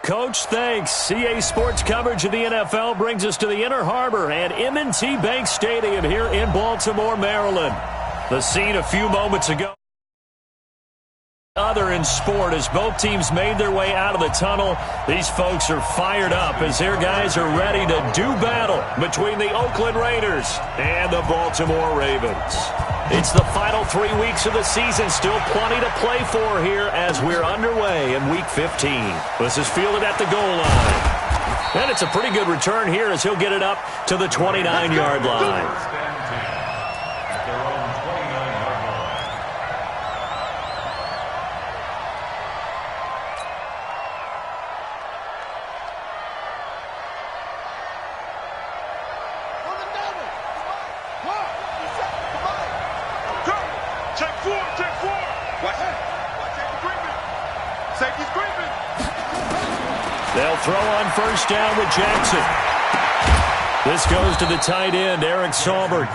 Coach. Thanks. CA Sports coverage of the NFL brings us to the Inner Harbor at M&T Bank Stadium here in Baltimore, Maryland. The scene a few moments ago. Other in sport as both teams made their way out of the tunnel. These folks are fired up as their guys are ready to do battle between the Oakland Raiders and the Baltimore Ravens. It's the final 3 weeks of the season. Still plenty to play for here as we're underway in Week 15. This is fielded at the goal line. And it's a pretty good return here as he'll get it up to the 29-yard line. They'll throw on first down with Jackson. This goes to the tight end, Eric Saubert.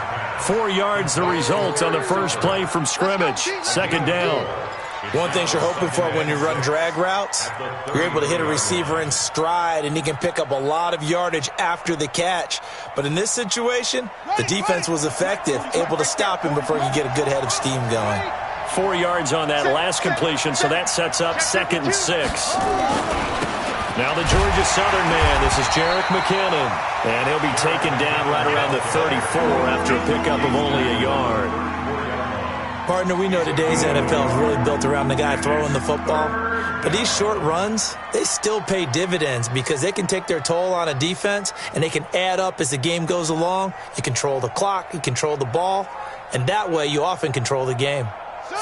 4 yards the result on the first play from scrimmage. Second down. One thing you're hoping for when you run drag routes, you're able to hit a receiver in stride, and he can pick up a lot of yardage after the catch. But in this situation, the defense was effective, able to stop him before he could get a good head of steam going. 4 yards on that last completion, so that sets up 2nd and 6. Now the Georgia Southern man, this is Jerick McKinnon. And he'll be taken down right around the 34 after a pickup of only a yard. Partner, we know today's NFL is really built around the guy throwing the football. But these short runs, they still pay dividends because they can take their toll on a defense and they can add up as the game goes along. You control the clock, you control the ball, and that way you often control the game.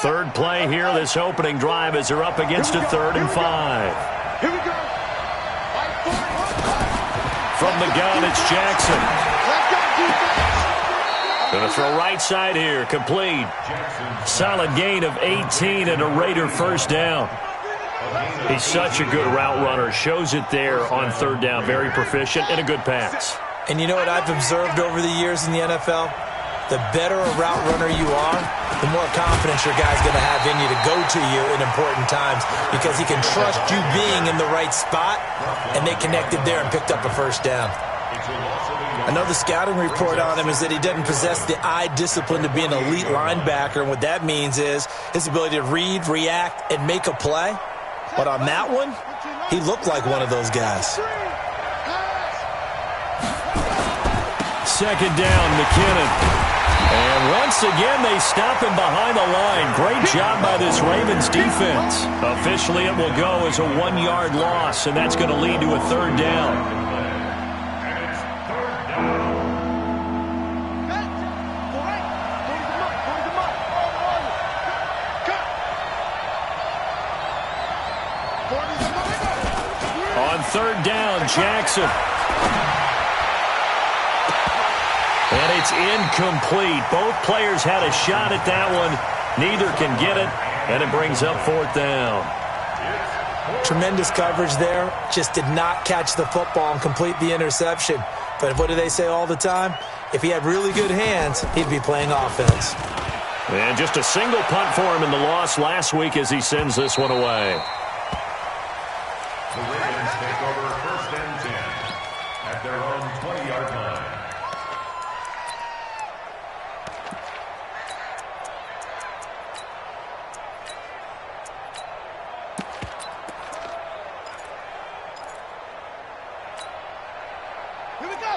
Third play here, this opening drive as they're up against a 3rd and 5. Here we go. From the gun, it's Jackson. Going to throw right side here, complete. Solid gain of 18 and a Raider first down. He's such a good route runner. Shows it there on 3rd down. Very proficient and a good pass. And you know what I've observed over the years in the NFL? The better a route runner you are, the more confidence your guy's going to have in you to go to you in important times because he can trust you being in the right spot, and they connected there and picked up a first down. Another scouting report on him is that he doesn't possess the eye discipline to be an elite linebacker, and what that means is his ability to read, react, and make a play. But on that one, he looked like one of those guys. Second down, McKinnon. And once again, they stop him behind the line. Great job by this Ravens defense. Officially, it will go as a 1-yard loss, and that's going to lead to a 3rd down. On 3rd down, Jackson. And it's incomplete. Both players had a shot at that one. Neither can get it, and it brings up 4th down. Tremendous coverage there. Just did not catch the football and complete the interception. But what do they say all the time? If he had really good hands, he'd be playing offense. And just a single punt for him in the loss last week as he sends this one away. The Ravens take over 1st and 10 at their own 20-yard line.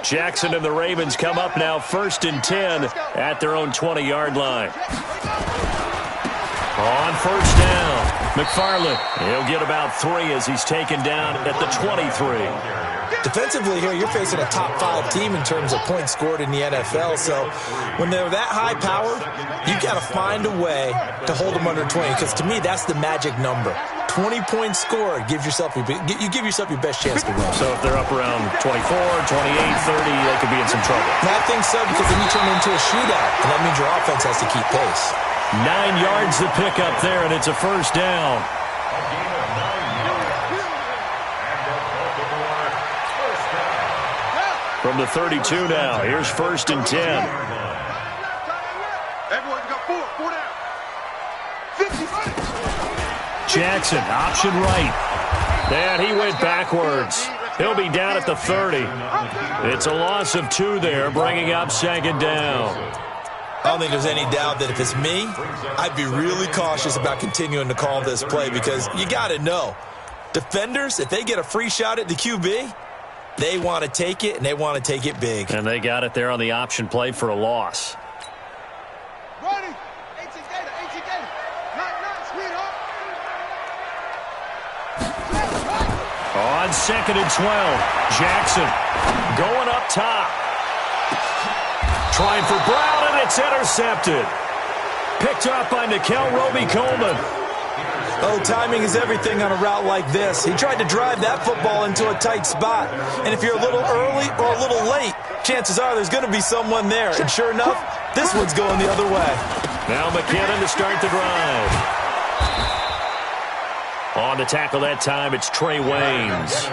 Jackson and the Ravens come up now 1st and 10 at their own 20-yard line. On first down, McFarland. He'll get about 3 as he's taken down at the 23. Defensively here, you're facing a top 5 team in terms of points scored in the NFL. So when they're that high powered, you got to find a way to hold them under 20. Because to me, that's the magic number. 20 points scored, you give yourself your best chance to win. So if they're up around 24, 28, 30, they could be in some trouble. And I think so, because then you turn into a shootout, and that means your offense has to keep pace. 9 yards to pick up there, and it's a first down. From the 32 now, here's 1st and 10. Everyone got 4 down. 50. Jackson, option right. And he went backwards. He'll be down at the 30. It's a loss of 2 there, bringing up second down. I don't think there's any doubt that if it's me, I'd be really cautious about continuing to call this play because you got to know, defenders, if they get a free shot at the QB, they want to take it, and they want to take it big. And they got it there on the option play for a loss. On 2nd and 12, Jackson going up top. Trying for Brown, and it's intercepted. Picked up by Nickel Roby-Coleman. Oh, timing is everything on a route like this. He tried to drive that football into a tight spot. And if you're a little early or a little late, chances are there's going to be someone there. And sure enough, this one's going the other way. Now McKinnon to start the drive. On the tackle that time, it's Trey Waynes.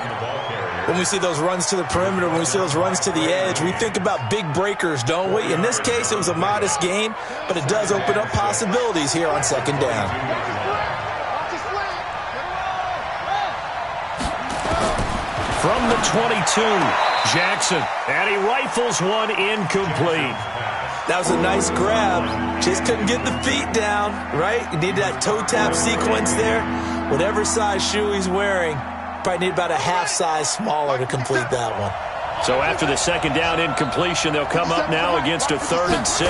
When we see those runs to the perimeter, when we see those runs to the edge, we think about big breakers, don't we? In this case, it was a modest gain, but it does open up possibilities here on second down. From the 22, Jackson, and he rifles one incomplete. That was a nice grab. Just couldn't get the feet down, right? You needed that toe tap sequence there. Whatever size shoe he's wearing, probably need about a half size smaller to complete that one. So after the second down incompletion, they'll come up now against a 3rd and 6.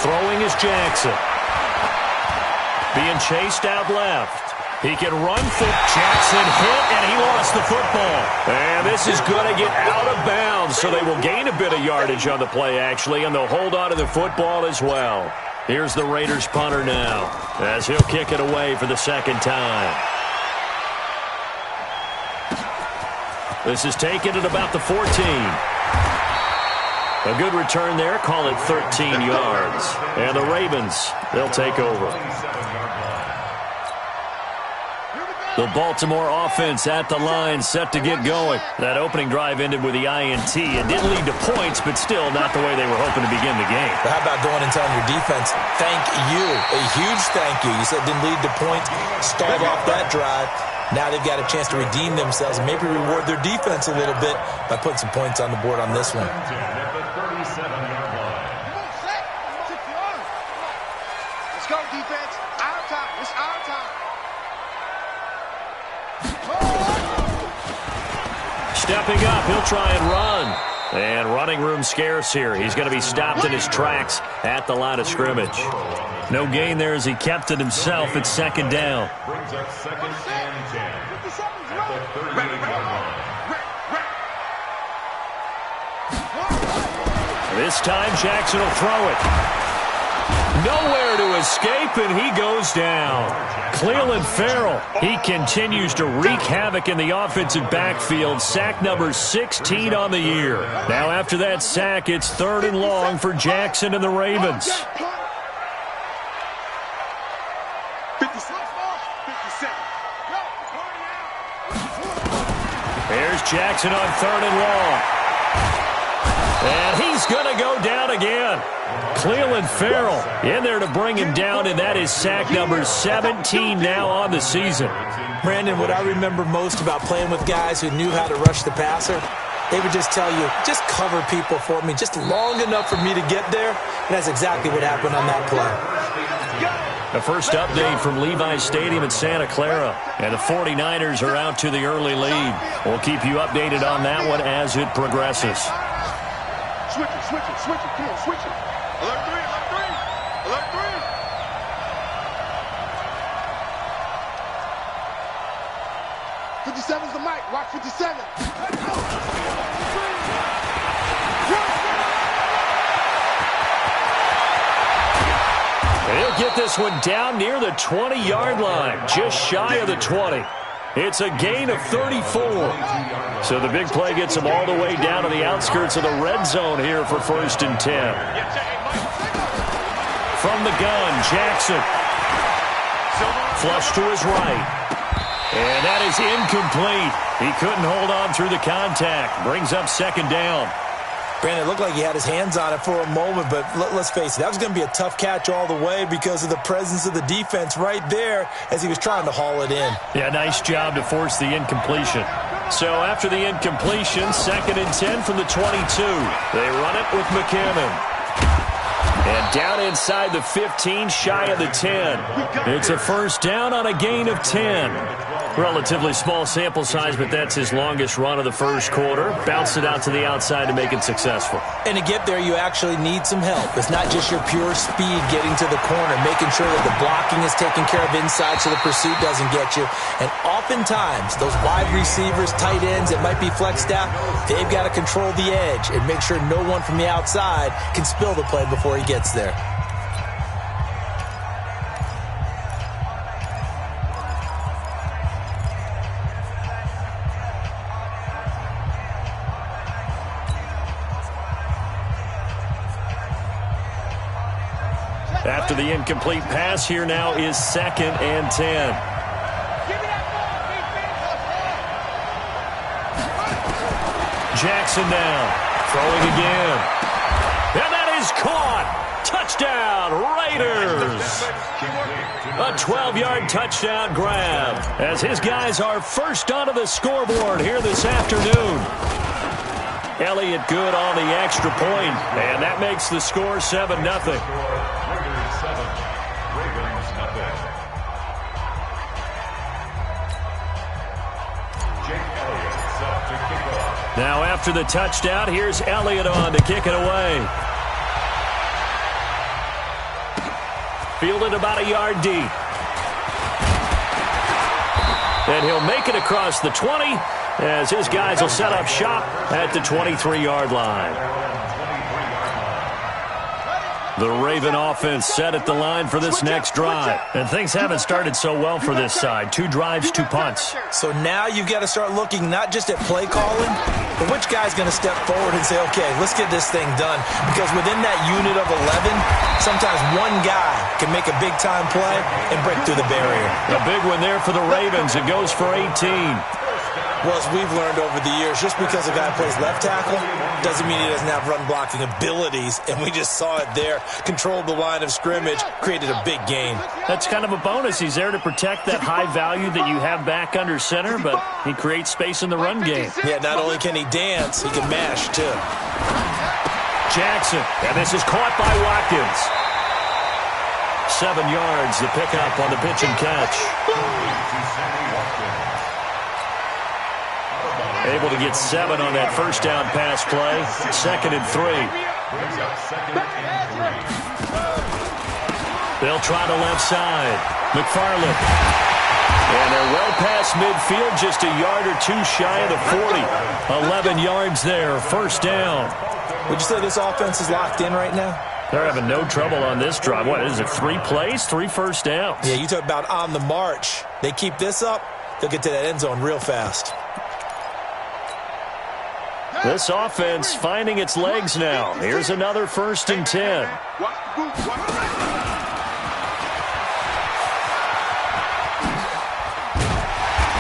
Throwing is Jackson. Being chased out left. He can run for Jackson, hit, and he lost the football. And this is going to get out of bounds, so they will gain a bit of yardage on the play, actually, and they'll hold on to the football as well. Here's the Raiders punter now, as he'll kick it away for the second time. This is taken at about the 14. A good return there, call it 13 yards. And the Ravens, they'll take over. The Baltimore offense at the line, set to get going. That opening drive ended with the INT. It didn't lead to points, but still not the way they were hoping to begin the game. But how about going and telling your defense, thank you, a huge thank you. You said it didn't lead to points, stalled off that drive. Now they've got a chance to redeem themselves and maybe reward their defense a little bit by putting some points on the board on this one. Let's go, defense. Our time. It's our time. Stepping up, he'll try and run. And running room scarce here. He's going to be stopped in his tracks at the line of scrimmage. No gain there as he kept it himself at second down. Brings up 2nd and 10 at the 38-yard line. This time Jackson will throw it. Nowhere to escape, and he goes down. Cleveland Farrell, he continues to wreak havoc in the offensive backfield. Sack number 16 on the year. Now after that sack, it's 3rd and long for Jackson and the Ravens. 57. There's Jackson on 3rd and long. And he's going to go down again. Cleveland Farrell in there to bring him down, and that is sack number 17 now on the season. Brandon, what I remember most about playing with guys who knew how to rush the passer, they would just tell you, just cover people for me, just long enough for me to get there. And that's exactly what happened on that play. The first update from Levi's Stadium in Santa Clara, and the 49ers are out to the early lead. We'll keep you updated on that one as it progresses. Switch it. Come on, switch it. Alert 3. 57's the mic. Watch 57. He'll get this one down near the 20-yard line, just shy of the 20. It's a gain of 34. So the big play gets him all the way down to the outskirts of the red zone here for 1st and 10. From the gun, Jackson. Flush to his right. And that is incomplete. He couldn't hold on through the contact. Brings up 2nd down. Brandon, it looked like he had his hands on it for a moment, but let's face it, that was going to be a tough catch all the way because of the presence of the defense right there as he was trying to haul it in. Yeah, nice job to force the incompletion. So after the incompletion, 2nd and 10 from the 22. They run it with McKinnon. And down inside the 15, shy of the 10. It's a first down on a gain of 10. Relatively small sample size, but that's his longest run of the first quarter. Bounced it out to the outside to make it successful. And to get there, you actually need some help. It's not just your pure speed getting to the corner, making sure that the blocking is taken care of inside so the pursuit doesn't get you. And oftentimes, those wide receivers, tight ends that might be flexed out, they've got to control the edge and make sure no one from the outside can spill the play before he gets there. After the incomplete pass, here now is 2nd and 10. Jackson now, throwing again. And that is caught. Touchdown, Raiders. A 12-yard touchdown grab as his guys are first onto the scoreboard here this afternoon. Elliott good on the extra point, and that makes the score 7-0. Now after the touchdown, here's Elliott on to kick it away. Fielded about a yard deep. And he'll make it across the 20 as his guys will set up shop at the 23-yard line. The Raven offense set at the line for this next drive. And things haven't started so well for this side. 2 drives, 2 punts. So now you've got to start looking not just at play calling, but which guy's going to step forward and say, okay, let's get this thing done. Because within that unit of 11, sometimes one guy can make a big-time play and break through the barrier. A big one there for the Ravens. It goes for 18. Well, as we've learned over the years, just because a guy plays left tackle doesn't mean he doesn't have run-blocking abilities, and we just saw it there. Controlled the line of scrimmage, created a big gain. That's kind of a bonus. He's there to protect that high value that you have back under center, but he creates space in the run game. Yeah, not only can he dance, he can mash, too. Jackson, and this is caught by Watkins. 7 yards, the pickup on the pitch and catch. Able to get 7 on that first down pass play. 2nd and 3. They'll try the left side. McFarland. And they're well past midfield, just a yard or 2 shy of the 40. 11 yards there, first down. Would you say this offense is locked in right now? They're having no trouble on this drive. What is it, 3 plays, 3 first downs? Yeah, you talk about on the march. They keep this up, they'll get to that end zone real fast. This offense finding its legs now. Here's another 1st and 10.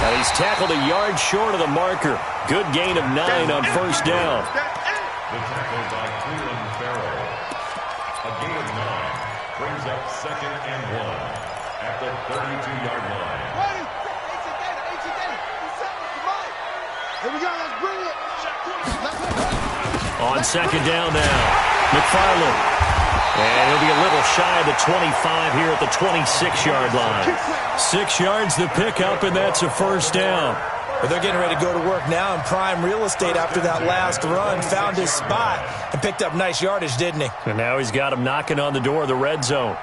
Now he's tackled a yard short of the marker. Good gain of 9 on first down. The tackle by Cleveland Farrell. A gain of 9 brings up 2nd and 1 at the 32-yard line. Here we go, let's bring it. On 2nd down now, McFarland. And he'll be a little shy of the 25 here at the 26-yard line. 6 yards the pickup, and that's a first down. But they're getting ready to go to work now in prime real estate after that last run. Found his spot and picked up nice yardage, didn't he? And now he's got him knocking on the door of the red zone.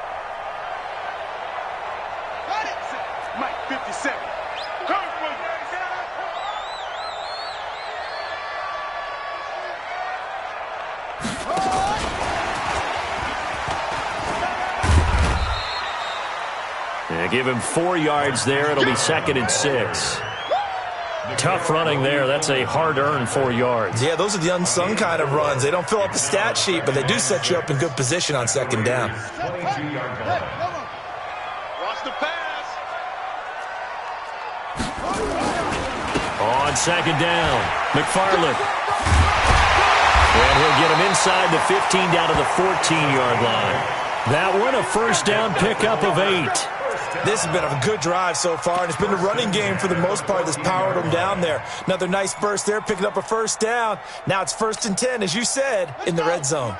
Mike, 57. Give him 4 yards there. It'll be 2nd and 6. Tough running there. That's a hard-earned 4 yards. Yeah, those are the unsung kind of runs. They don't fill up the stat sheet, but they do set you up in good position on 2nd down. 22-yard line. Watch the pass. On 2nd down, McFarland. And he'll get him inside the 15 down to the 14-yard line. That one, a first down pickup of 8. This has been a good drive so far, and it's been the running game for the most part that's powered them down there. Another nice burst there, picking up a first down. Now it's 1st and 10, as you said, in the red zone.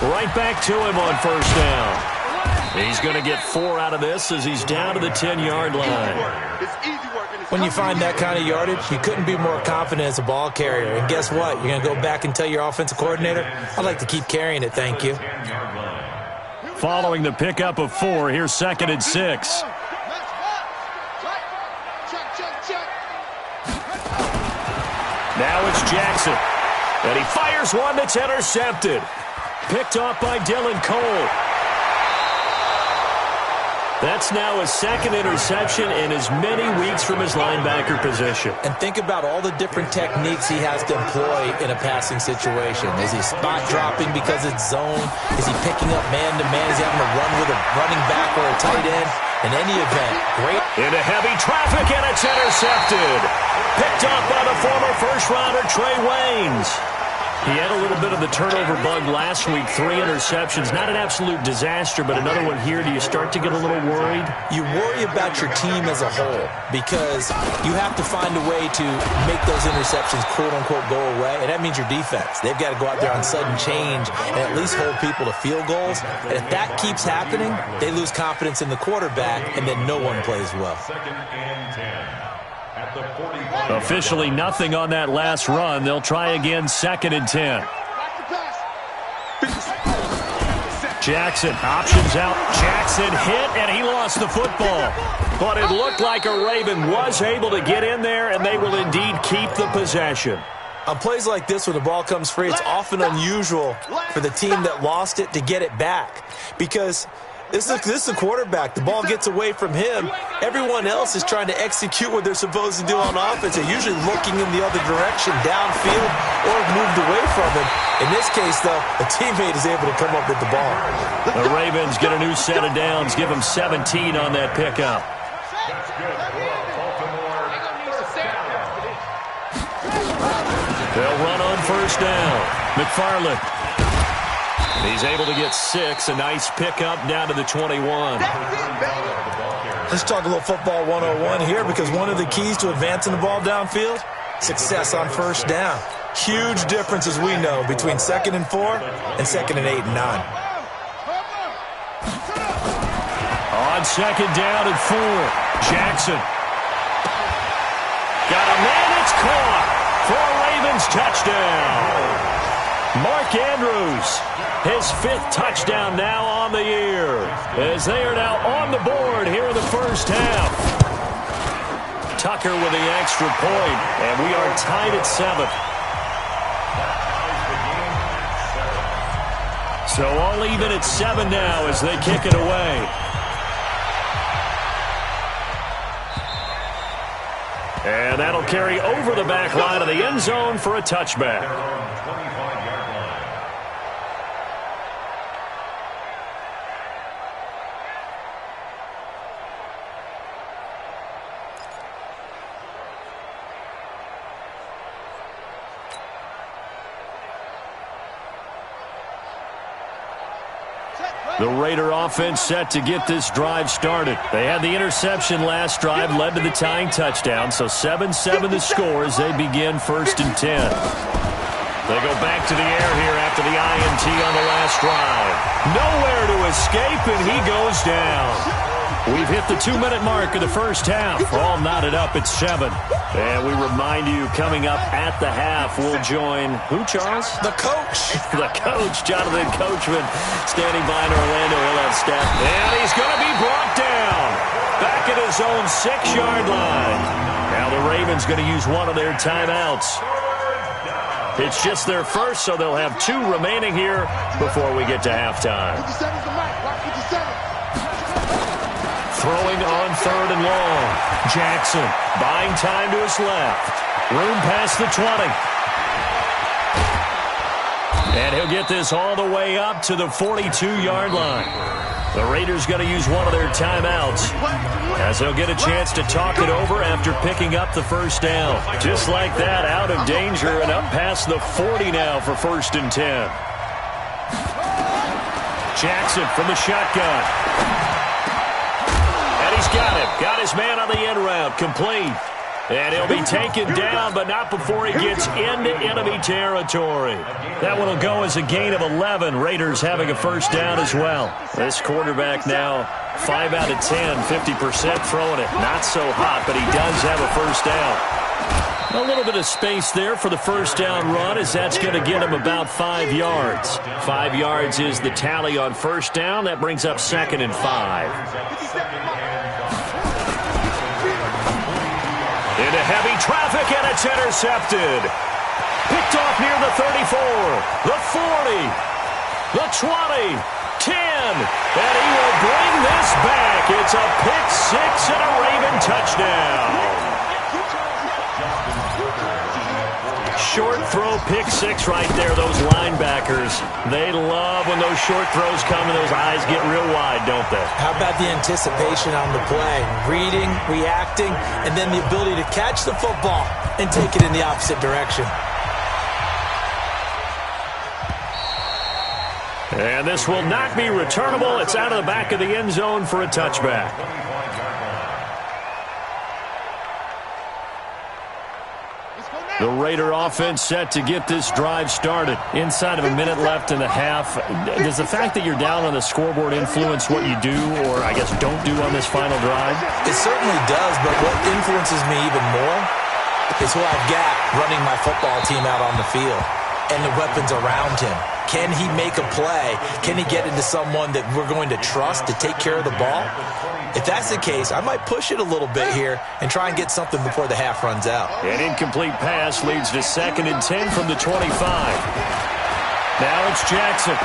Right back to him on first down. He's going to get 4 out of this as he's down to the 10-yard line. When you find that kind of yardage, you couldn't be more confident as a ball carrier. And guess what? You're going to go back and tell your offensive coordinator, I'd like to keep carrying it, thank you. Following the pickup of 4, here's 2nd and 6. Now it's Jackson. And he fires one that's intercepted. Picked off by Dylan Cole. That's now his 2nd interception in as many weeks from his linebacker position. And think about all the different techniques he has to employ in a passing situation. Is he spot dropping because it's zone? Is he picking up man-to-man? Is he having to run with a running back or a tight end? In any event, great. Into heavy traffic, and it's intercepted. Picked up by the former first-rounder Trey Waynes. He had a little bit of the turnover bug last week, 3 interceptions. Not an absolute disaster, but another one here. Do you start to get a little worried? You worry about your team as a whole because you have to find a way to make those interceptions, quote-unquote, go away, and that means your defense. They've got to go out there on sudden change and at least hold people to field goals. And if that keeps happening, they lose confidence in the quarterback, and then no one plays well. 2nd and 10. Officially nothing on that last run. They'll try again, 2nd and 10. Jackson options out. Jackson hit, and he lost the football. But it looked like a Raven was able to get in there, and they will indeed keep the possession. On plays like this, when the ball comes free, it's often unusual for the team that lost it to get it back because this is a quarterback. The ball gets away from him. Everyone else is trying to execute what they're supposed to do on offense. They're usually looking in the other direction, downfield, or moved away from him. In this case, though, a teammate is able to come up with the ball. The Ravens get a new set of downs, give them 17 on that pickup. They'll run on first down. McFarland. He's able to get 6. A nice pickup down to the 21. Let's talk a little football 101 here because one of the keys to advancing the ball downfield, success on first down. Huge difference, as we know, between 2nd and 4 and 2nd and 8 and 9. On 2nd down and 4, Jackson. Got a man, it's caught for a Ravens touchdown. Mark Andrews, his 5th touchdown now on the year, as they are now on the board here in the first half. Tucker with the extra point, and we are tied at 7. So all even at 7 now as they kick it away. And that'll carry over the back line of the end zone for a touchback. The Raider offense set to get this drive started. They had the interception last drive, led to the tying touchdown, so 7-7 the score as they begin 1st and 10. They go back to the air here after the INT on the last drive. Nowhere to escape, and he goes down. We've hit the 2-minute mark of the first half. All knotted up at 7. And we remind you, coming up at the half, we'll join who, Charles? The coach. The coach, Jonathan Coachman, standing by in Orlando. He'll have staff. And he's going to be brought down. Back at his own 6-yard line. Now the Ravens going to use one of their timeouts. It's just their first, so they'll have 2 remaining here before we get to halftime. Throwing on 3rd and long. Jackson buying time to his left. Room past the 20. And he'll get this all the way up to the 42-yard line. The Raiders going to use one of their timeouts as they'll get a chance to talk it over after picking up the first down. Just like that, out of danger and up past the 40 now for 1st and 10. Jackson from the shotgun. And he's got him. Got his man on the end route. Complete. And he'll be taken down, but not before he gets into enemy territory. That one will go as a gain of 11. Raiders having a first down as well. This quarterback now 5 out of 10, 50% throwing it. Not so hot, but he does have a first down. A little bit of space there for the first down run, as that's going to get him about 5 yards. 5 yards is the tally on first down. That brings up 2nd and 5. Into heavy traffic, and it's intercepted. Picked off near the 34, the 40, the 20, 10. And he will bring this back. It's a pick six and a Raven touchdown. Short throw, pick six right there. Those linebackers, they love when those short throws come and those eyes get real wide, don't they? How about the anticipation on the play? Reading, reacting, and then the ability to catch the football and take it in the opposite direction. And this will not be returnable. It's out of the back of the end zone for a touchback. The Raider offense set to get this drive started. Inside of a minute left in the half. Does the fact that you're down on the scoreboard influence what you do, or I guess don't do on this final drive? It certainly does, but what influences me even more is who I've got running my football team out on the field and the weapons around him. Can he make a play? Can he get into someone that we're going to trust to take care of the ball? If that's the case, I might push it a little bit here and try and get something before the half runs out. An incomplete pass leads to 2nd and 10 from the 25. Now it's Jackson.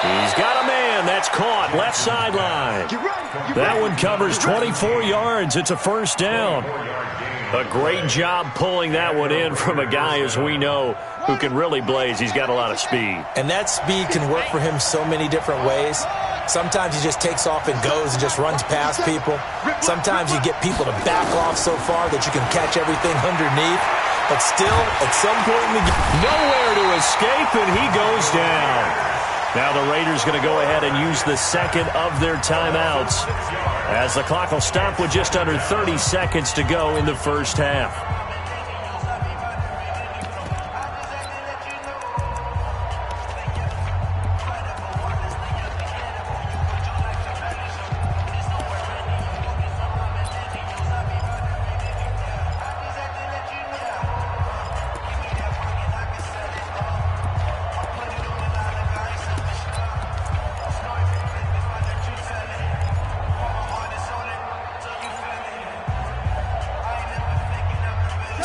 He's got a man. That's caught. Left sideline. That one covers 24 yards. It's a first down. A great job pulling that one in from a guy, as we know, who can really blaze. He's got a lot of speed. And that speed can work for him so many different ways. Sometimes he just takes off and goes and just runs past people. Sometimes you get people to back off so far that you can catch everything underneath. But still, at some point in the game, nowhere to escape, and he goes down. Now the Raiders going to go ahead and use the second of their timeouts, as the clock will stop with just under 30 seconds to go in the first half.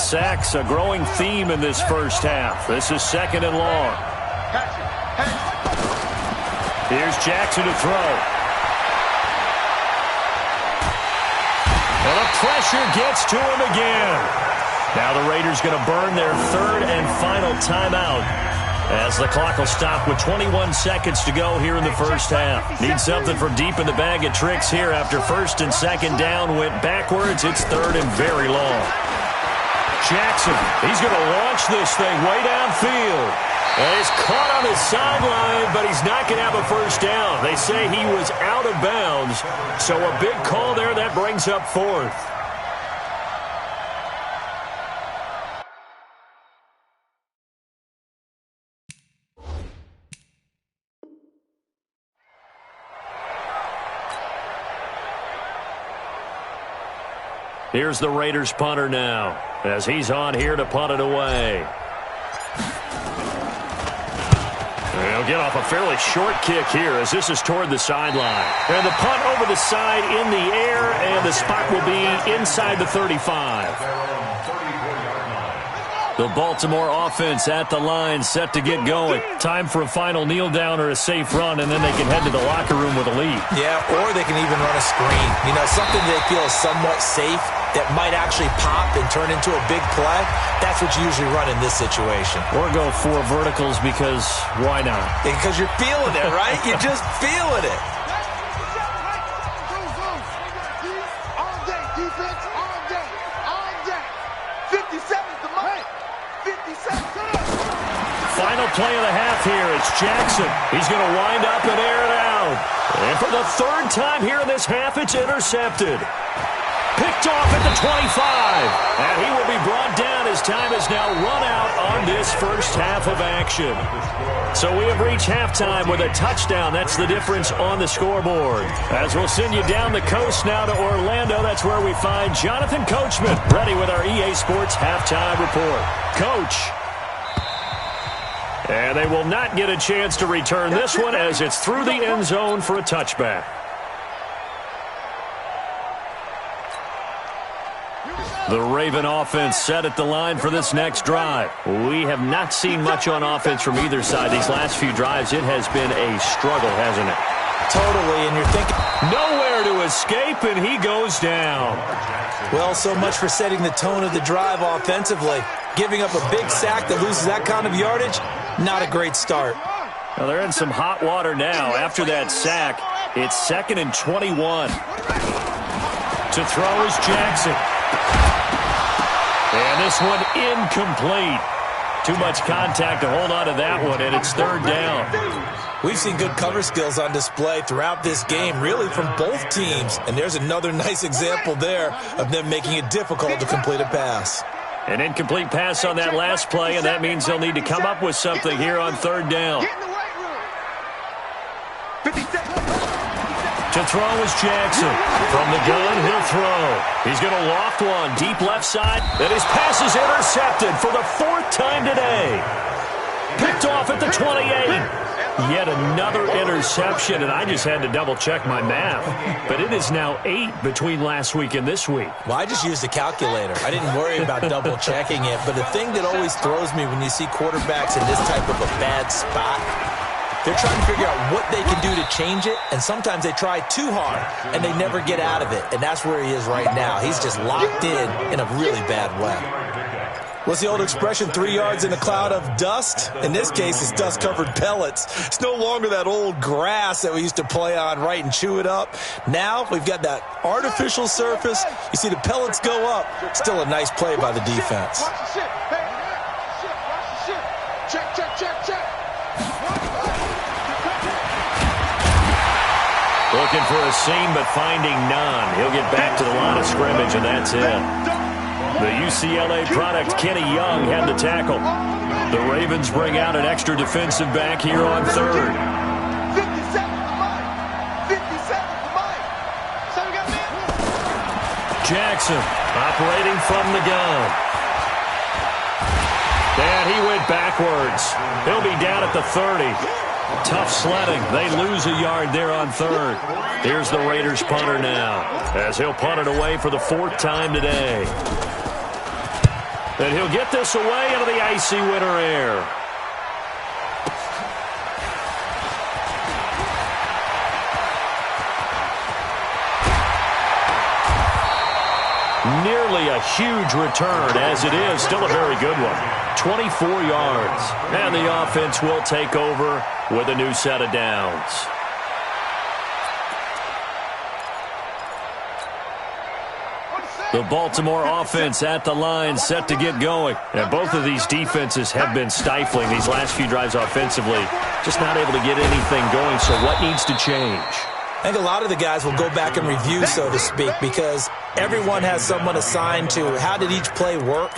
Sacks, a growing theme in this first half. This is 2nd and long. Here's Jackson to throw. And the pressure gets to him again. Now the Raiders going to burn their 3rd and final timeout, as the clock will stop with 21 seconds to go here in the first half. Need something from deep in the bag of tricks here after 1st and 2nd down went backwards. It's 3rd and very long. Jackson, he's going to launch this thing way downfield. And he's caught on his sideline, but he's not going to have a first down. They say he was out of bounds, so a big call there. That brings up 4th. Here's the Raiders punter now, as he's on here to punt it away. He'll get off a fairly short kick here, as this is toward the sideline. And the punt over the side in the air, and the spot will be inside the 35. The Baltimore offense at the line, set to get going. Time for a final kneel down or a safe run, and then they can head to the locker room with a lead. Yeah, or they can even run a screen. You know, something they feel is somewhat safe that might actually pop and turn into a big play. That's what you usually run in this situation. Or go 4 verticals because why not? Because you're feeling it, right? You're just feeling it. All day, defense, all day, all day. 57's the money. 57. Final play of the half here. It's Jackson. He's going to wind up and air it out. And for the 3rd time here in this half, it's intercepted. Picked off at the 25. And he will be brought down as time has now run out on this first half of action. So we have reached halftime with a touchdown. That's the difference on the scoreboard. As we'll send you down the coast now to Orlando, that's where we find Jonathan Coachman, ready with our EA Sports halftime report. Coach. And they will not get a chance to return this one as it's through the end zone for a touchback. The Raven offense set at the line for this next drive. We have not seen much on offense from either side. These last few drives, it has been a struggle, hasn't it? Totally, and you're thinking... Nowhere to escape, and he goes down. Well, so much for setting the tone of the drive offensively. Giving up a big sack that loses that kind of yardage, not a great start. Well, they're in some hot water now. After that sack, it's 2nd and 21. To throw is Jackson. And this one incomplete. Too much contact to hold on to that one, and it's 3rd down. We've seen good cover skills on display throughout this game, really from both teams. And there's another nice example there of them making it difficult to complete a pass. An incomplete pass on that last play, and that means they'll need to come up with something here on 3rd down. To throw is Jackson. From the gun, he'll throw. He's going to loft one deep left side. And his pass is intercepted for the 4th time today. Picked off at the 28. Yet another interception, and I just had to double-check my math. But it is now 8 between last week and this week. Well, I just used a calculator. I didn't worry about double-checking it. But the thing that always throws me when you see quarterbacks in this type of a bad spot, they're trying to figure out what they can do to change it, and sometimes they try too hard, and they never get out of it. And that's where he is right now. He's just locked in a really bad way. What's the old expression, 3 yards in a cloud of dust? In this case, it's dust-covered pellets. It's no longer that old grass that we used to play on, right, and chew it up. Now we've got that artificial surface. You see the pellets go up. Still a nice play by the defense. Watch the shit. Hey, watch the shit. Check, check, check, check. Looking for a seam, but finding none. He'll get back to the line of scrimmage, and that's it. The UCLA product, Kenny Young, had the tackle. The Ravens bring out an extra defensive back here on 3rd. 57 for mine. 57 for mine. So we got men. Jackson operating from the gun. And he went backwards. He'll be down at the 30. Tough sledding. They lose a yard there on 3rd. Here's the Raiders punter now, as he'll punt it away for the 4th time today. And he'll get this away into the icy winter air. Nearly a huge return, as it is still a very good one. 24 yards. And the offense will take over with a new set of downs. The Baltimore offense at the line, set to get going. And both of these defenses have been stifling these last few drives offensively. Just not able to get anything going, so what needs to change? I think a lot of the guys will go back and review, so to speak, because everyone has someone assigned to how did each play work.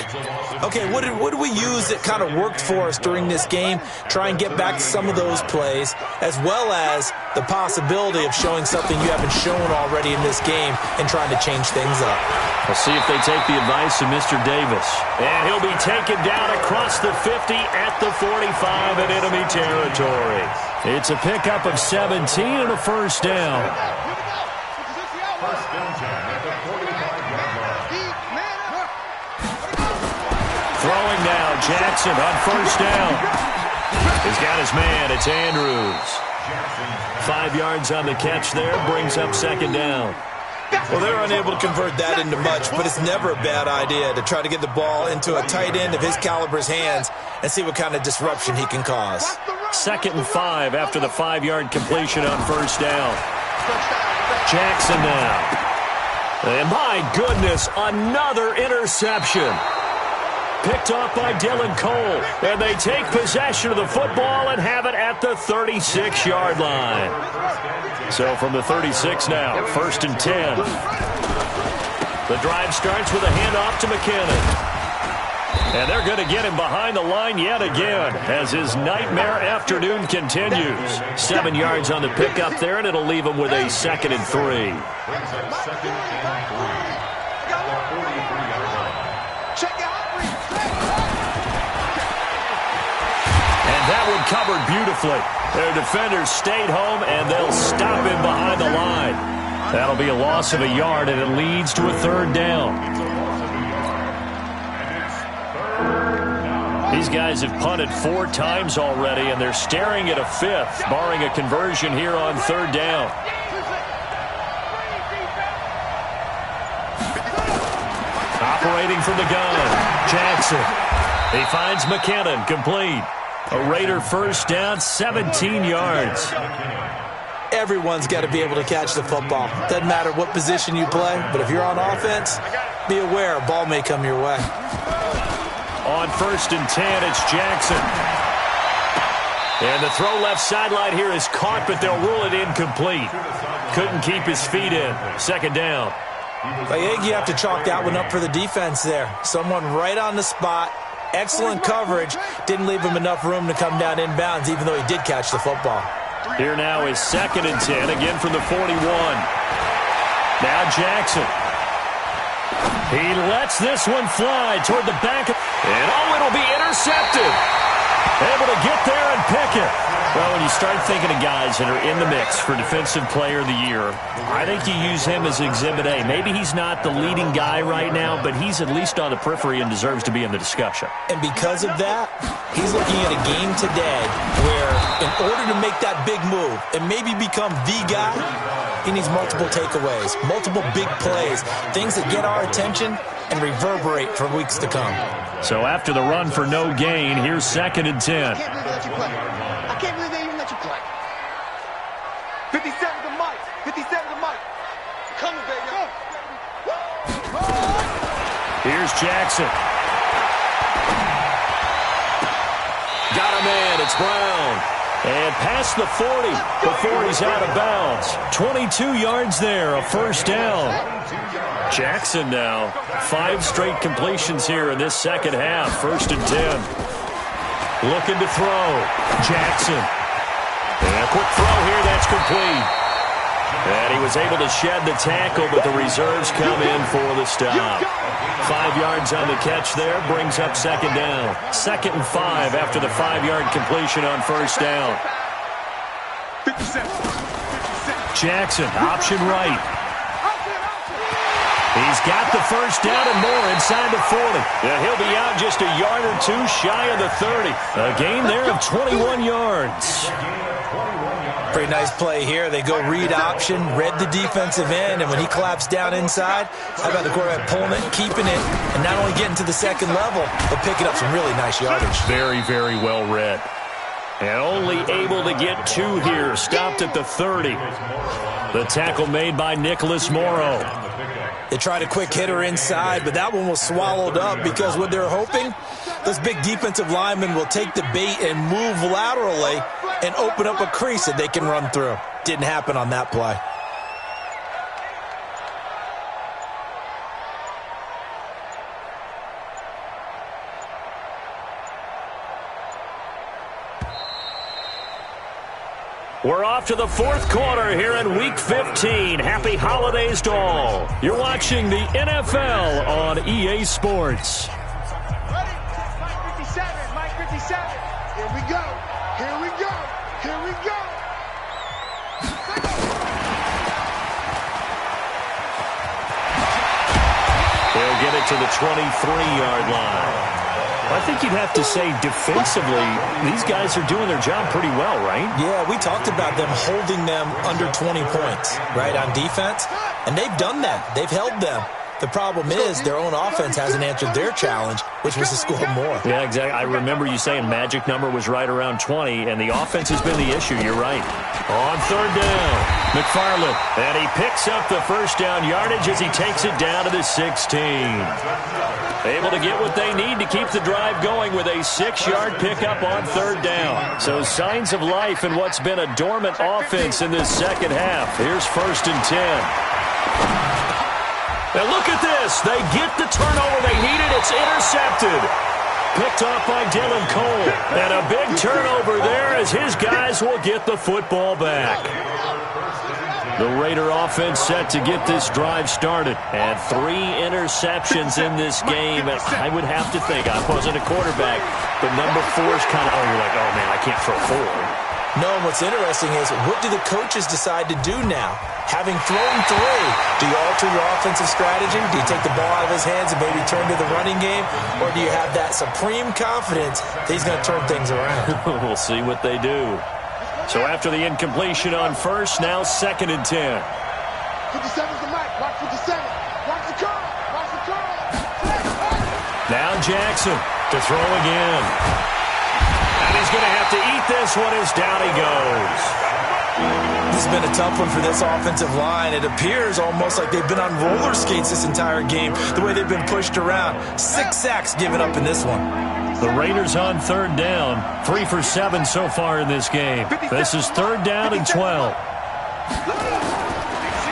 Okay, what did we use that kind of worked for us during this game? Try and get back to some of those plays, as well as the possibility of showing something you haven't shown already in this game and trying to change things up. We'll see if they take the advice of Mr. Davis. And he'll be taken down across the 50 at the 45 in enemy territory. It's a pickup of 17 and a first down. Throwing now, Jackson on first down. He's got his man. It's Andrews. 5 yards on the catch there. Brings up second down. Well, they're unable to convert that into much, but it's never a bad idea to try to get the ball into a tight end of his caliber's hands and see what kind of disruption he can cause. 2nd and 5 after the 5-yard completion on first down. Jackson now. And my goodness, another interception. Picked off by Dylan Cole. And they take possession of the football and have it at the 36-yard line. So from the 36 now, 1st and 10. The drive starts with a handoff to McKinnon. And they're going to get him behind the line yet again as his nightmare afternoon continues. 7 yards on the pickup there, and it'll leave him with a 2nd and 3. Brings up 2nd and 3. The 43-yard line. Check it out. And that one covered beautifully. Their defenders stayed home, and they'll stop him behind the line. That'll be a loss of a yard, and it leads to a 3rd down. These guys have punted 4 times already, and they're staring at a 5th, barring a conversion here on 3rd down. Operating from the gun, Jackson. He finds McKinnon, complete. A Raider first down, 17 yards. Everyone's got to be able to catch the football. Doesn't matter what position you play, but if you're on offense, be aware a ball may come your way. On 1st and 10, it's Jackson. And the throw left sideline here is caught, but they'll rule it incomplete. Couldn't keep his feet in. 2nd down. I think you have to chalk that one up for the defense there. Someone right on the spot. Excellent coverage. Didn't leave him enough room to come down inbounds, even though he did catch the football. Here now is 2nd and 10, again from the 41. Now Jackson. He lets this one fly toward the back. And, it'll be intercepted. Able to get there and pick it. Well, when you start thinking of guys that are in the mix for Defensive Player of the Year, I think you use him as Exhibit A. Maybe he's not the leading guy right now, but he's at least on the periphery and deserves to be in the discussion. And because of that, he's looking at a game today where in order to make that big move and maybe become the guy, he needs multiple takeaways, multiple big plays, things that get our attention and reverberate for weeks to come. So after the run for no gain, here's 2nd and 10. I can't believe they even let you play. 57 to Mike. 57 to Mike. Coming, baby. Here's Jackson. Got a man. It's Brown. And past the 40 before he's out of bounds. 22 yards there, a first down. Jackson now, 5 straight completions here in this second half. 1st and 10. Looking to throw. Jackson. And a quick throw here, that's complete. And he was able to shed the tackle, but the reserves come in for the stop. 5 yards on the catch there, brings up 2nd down. 2nd and 5 after the 5-yard completion on first down. Jackson, option right. He's got the first down and more inside the 40. Yeah, he'll be out just a yard or 2 shy of the 30. A gain there of 21 yards. Pretty nice play here. They go read option, read the defensive end, and when he collapsed down inside, how about the quarterback pulling it, keeping it, and not only getting to the second level, but picking up some really nice yardage. Very, very well read. And only able to get 2 here. Stopped at the 30. The tackle made by Nicholas Morrow. They tried a quick hitter inside, but that one was swallowed up because what they're hoping, those big defensive linemen will take the bait and move laterally and open up a crease that they can run through. Didn't happen on that play. We're off to the 4th quarter here in Week 15. Happy holidays to all. You're watching the NFL on EA Sports. Ready? Mike 57. Mike 57. Here we go. Here we go. Here we go. They'll get it to the 23-yard line. I think you'd have to say defensively, these guys are doing their job pretty well, right? Yeah, we talked about them holding them under 20 points, right, on defense. And they've done that. They've held them. The problem is their own offense hasn't answered their challenge, which was to score more. Yeah, exactly. I remember you saying magic number was right around 20, and the offense has been the issue. You're right. On third down, McFarland, and he picks up the first down yardage as he takes it down to the 16. Able to get what they need to keep the drive going with a 6-yard pickup on third down. So signs of life in what's been a dormant offense in this second half. Here's 1st and 10. And look at this. They get the turnover they needed. It's intercepted. Picked off by Dylan Cole. And a big turnover there as his guys will get the football back. The Raider offense set to get this drive started. And 3 interceptions in this game. And I would have to think, I wasn't a quarterback, but number 4 is kind of, you're like, oh, man, I can't throw 4. No, and what's interesting is, what do the coaches decide to do now? Having thrown 3, do you alter your offensive strategy? Do you take the ball out of his hands and maybe turn to the running game? Or do you have that supreme confidence that he's going to turn things around? We'll see what they do. So after the incompletion on first, now 2nd and 10. 57's the mic. Watch 57. Watch the curl. Watch the curl. Now Jackson to throw again. And he's going to have to eat this one as down he goes. This has been a tough one for this offensive line. It appears almost like they've been on roller skates this entire game, the way they've been pushed around. 6 sacks given up in this one. The Raiders on third down. 3 for 7 so far in this game. This is 3rd down and 12.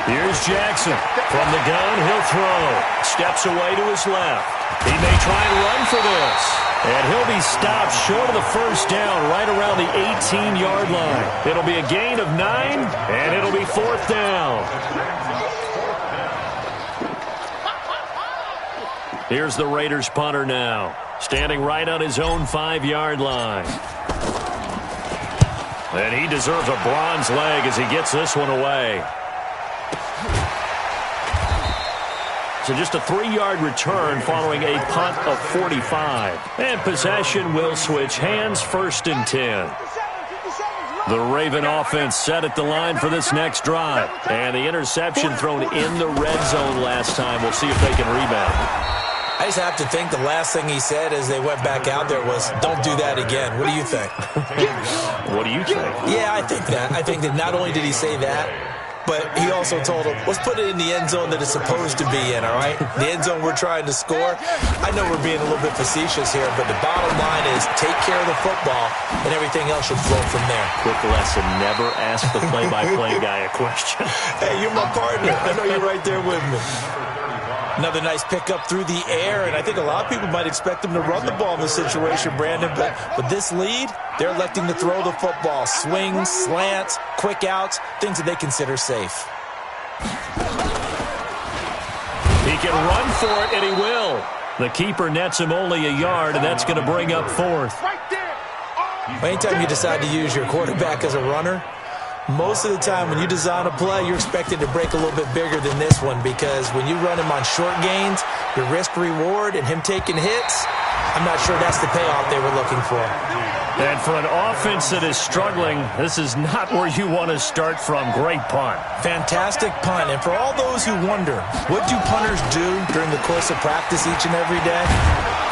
Here's Jackson. From the gun, he'll throw. Steps away to his left. He may try and run for this. And he'll be stopped short of the first down right around the 18-yard line. It'll be a gain of 9, and it'll be 4th down. Here's the Raiders punter now, standing right on his own 5-yard line. And he deserves a bronze leg as he gets this one away. So just a 3-yard return following a punt of 45. And possession will switch hands, 1st and 10. The Raven offense set at the line for this next drive. And the interception thrown in the red zone last time. We'll see if they can rebound. I just have to think the last thing he said as they went back out there was, don't do that again. What do you think? What do you think? Yeah, I think that. I think that not only did he say that, but he also told him, let's put it in the end zone that it's supposed to be in, all right? The end zone we're trying to score. I know we're being a little bit facetious here, but the bottom line is take care of the football, and everything else should flow from there. Quick lesson, never ask the play-by-play guy a question. Hey, you're my partner. I know you're right there with me. Another nice pickup through the air, and I think a lot of people might expect them to run the ball in this situation, Brandon, but with this lead, they're electing to throw the football. Swings, slants, quick outs, things that they consider safe. He can run for it, and he will. The keeper nets him only a yard, and that's going to bring up 4th. Anytime you decide to use your quarterback as a runner, most of the time when you design a play, you're expected to break a little bit bigger than this one, because when you run him on short gains, your risk-reward and him taking hits, I'm not sure that's the payoff they were looking for. And for an offense that is struggling, this is not where you want to start from. Great punt. Fantastic punt. And for all those who wonder, what do punters do during the course of practice each and every day?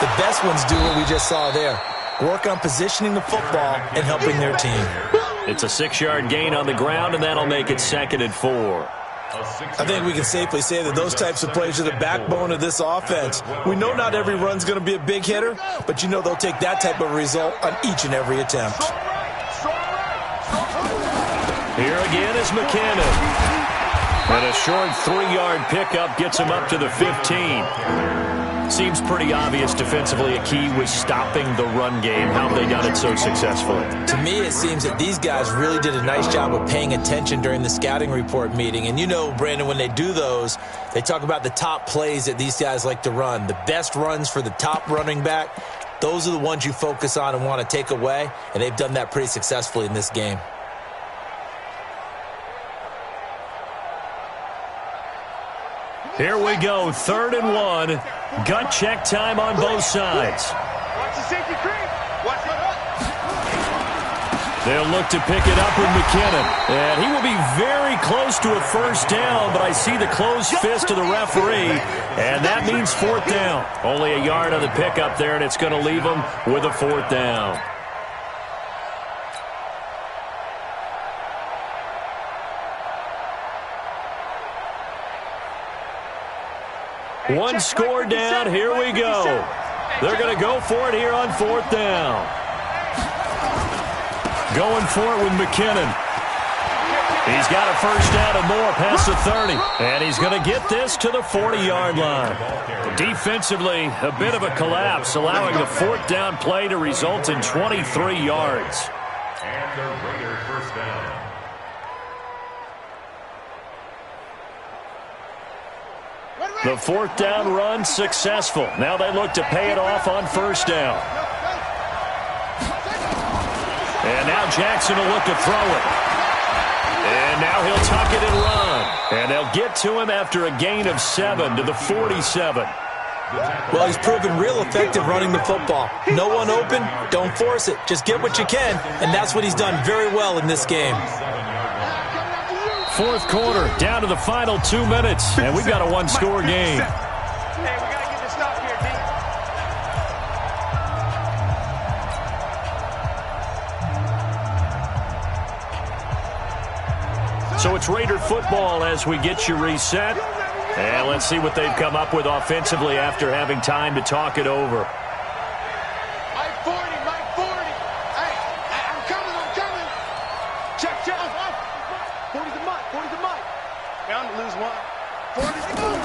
The best ones do what we just saw there. Work on positioning the football and helping their team. It's a 6-yard gain on the ground, and that'll make it 2nd and 4. I think we can safely say that those types of plays are the backbone of this offense. We know not every run's going to be a big hitter, but you know they'll take that type of result on each and every attempt. Here again is McKinnon. And a short 3-yard pickup gets him up to the 15. Seems pretty obvious defensively a key was stopping the run game. How have they done it so successfully? To me, it seems that these guys really did a nice job of paying attention during the scouting report meeting. And you know, Brandon, when they do those, they talk about the top plays that these guys like to run. The best runs for the top running back, those are the ones you focus on and want to take away. And they've done that pretty successfully in this game. Here we go, 3rd and 1. Gut check time on both sides. They'll look to pick it up with McKinnon. And he will be very close to a first down, but I see the closed fist of the referee, and that means fourth down. Only a yard on the pickup there, and it's going to leave them with a fourth down. One score down, here we go. They're going to go for it here on fourth down. Going for it with McKinnon. He's got a first down and more past the 30. And he's going to get this to the 40-yard line. Defensively, a bit of a collapse, allowing the fourth down play to result in 23 yards. And the Raiders first down. The fourth down run successful. Now they look to pay it off on first down. And now Jackson will look to throw it. And now he'll tuck it and run. And they'll get to him after a gain of 7 to the 47. Well, he's proven real effective running the football. No one open, don't force it. Just get what you can, and that's what he's done very well in this game. Fourth quarter, down to the final 2 minutes, and we've got a one-score game. Hey, we got to get this stop here, D. So it's Raider football as we get you reset. And let's see what they've come up with offensively after having time to talk it over. Mike 40, Mike 40. Hey, I'm coming. Check. 40's the Mike. Bound to lose one. 40's the move.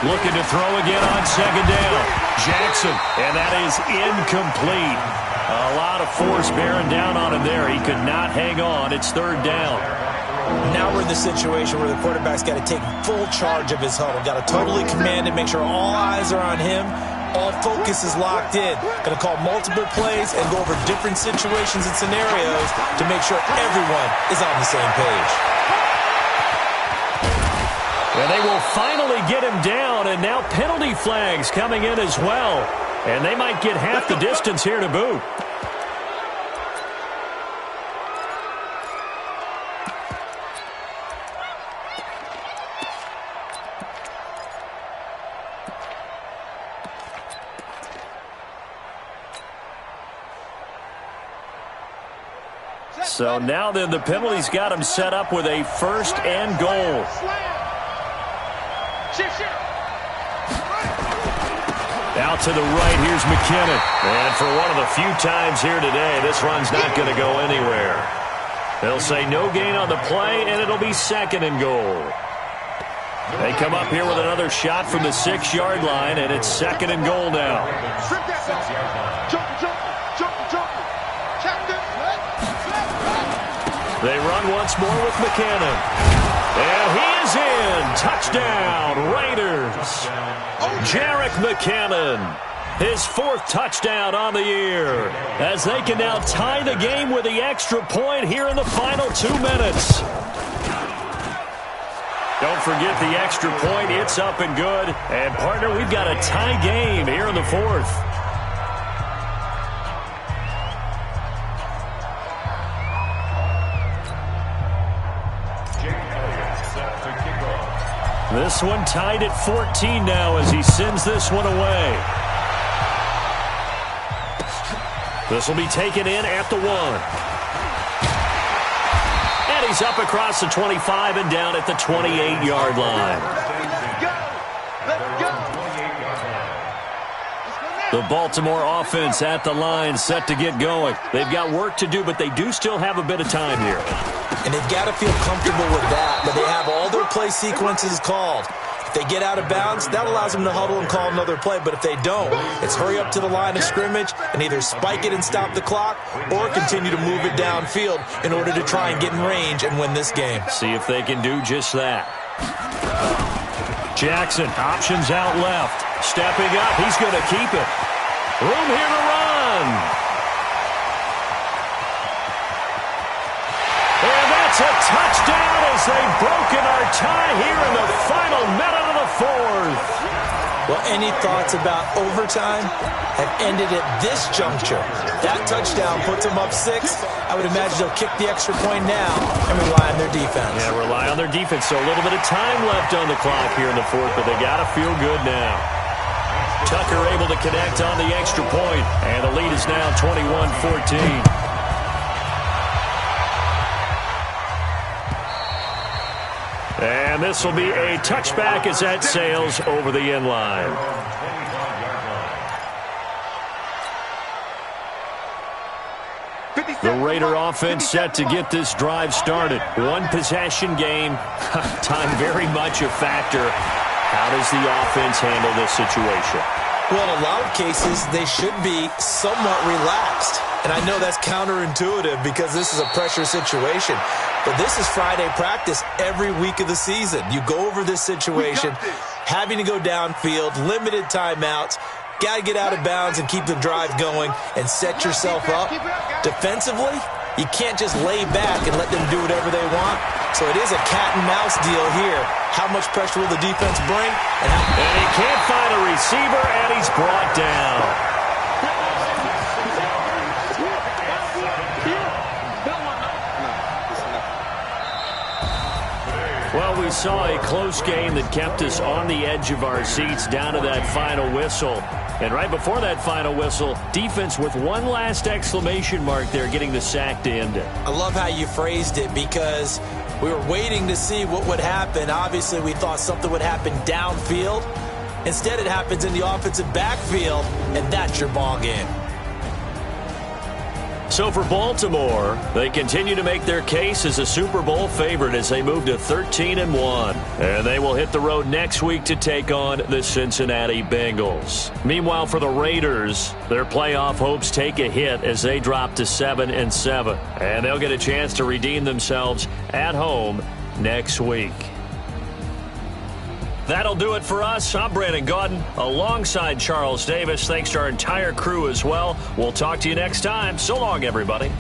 Looking to throw again on second down. Jackson, and that is incomplete. A lot of force bearing down on him there. He could not hang on. It's third down. Now we're in the situation where the quarterback's got to take full charge of his huddle. Got to totally command it, make sure all eyes are on him. All focus is locked in. Going to call multiple plays and go over different situations and scenarios to make sure everyone is on the same page. And they will finally get him down, and now penalty flags coming in as well. And they might get half the distance here to boot. So now then the penalty's got him set up with a first and goal. Out to the right, here's McKinnon. And for one of the few times here today, this run's not going to go anywhere. They'll say no gain on the play, and it'll be second and goal. They come up here with another shot from the 6-yard line, and it's second and goal now. They run once more with McKinnon. And he is in. Touchdown, Raiders. Jerick McKinnon, his fourth touchdown on the year, as they can now tie the game with the extra point here in the final 2 minutes. Don't forget the extra point. It's up and good. And, partner, we've got a tie game here in the fourth. This one tied at 14 now as he sends this one away. This will be taken in at the 1. And he's up across the 25 and down at the 28-yard line. The Baltimore offense at the line, set to get going. They've got work to do, but they do still have a bit of time here. And they've got to feel comfortable with that, but they have all their play sequences called. If they get out of bounds, that allows them to huddle and call another play. But if they don't, it's hurry up to the line of scrimmage and either spike it and stop the clock or continue to move it downfield in order to try and get in range and win this game. See if they can do just that. Jackson, options out left. Stepping up, he's going to keep it. Room here to run. And that's a touchdown as they've broken our tie here in the final minute of the fourth. Well, any thoughts about overtime have ended at this juncture. That touchdown puts them up 6. I would imagine they'll kick the extra point now and rely on their defense. Yeah, rely on their defense. So a little bit of time left on the clock here in the fourth, but they got to feel good now. Tucker able to connect on the extra point, and the lead is now 21-14. And this will be a touchback as that sails over the end line. The Raider offense set to get this drive started. One possession game. Time very much a factor. How does the offense handle this situation? Well, in a lot of cases, they should be somewhat relaxed. And I know that's counterintuitive because this is a pressure situation. But this is Friday practice every week of the season. You go over this situation, having to go downfield, limited timeouts, got to get out of bounds and keep the drive going and set yourself up. Defensively, you can't just lay back and let them do whatever they want. So it is a cat-and-mouse deal here. How much pressure will the defense bring? And he can't find a receiver, and he's brought down. Well, we saw a close game that kept us on the edge of our seats down to that final whistle. And right before that final whistle, defense with one last exclamation mark there, getting the sack to end it. I love how you phrased it because we were waiting to see what would happen. Obviously, we thought something would happen downfield. Instead, it happens in the offensive backfield, and that's your ball game. So for Baltimore, they continue to make their case as a Super Bowl favorite as they move to 13-1. And they will hit the road next week to take on the Cincinnati Bengals. Meanwhile, for the Raiders, their playoff hopes take a hit as they drop to 7-7. And they'll get a chance to redeem themselves at home next week. That'll do it for us. I'm Brandon Gaudin alongside Charles Davis. Thanks to our entire crew as well. We'll talk to you next time. So long, everybody.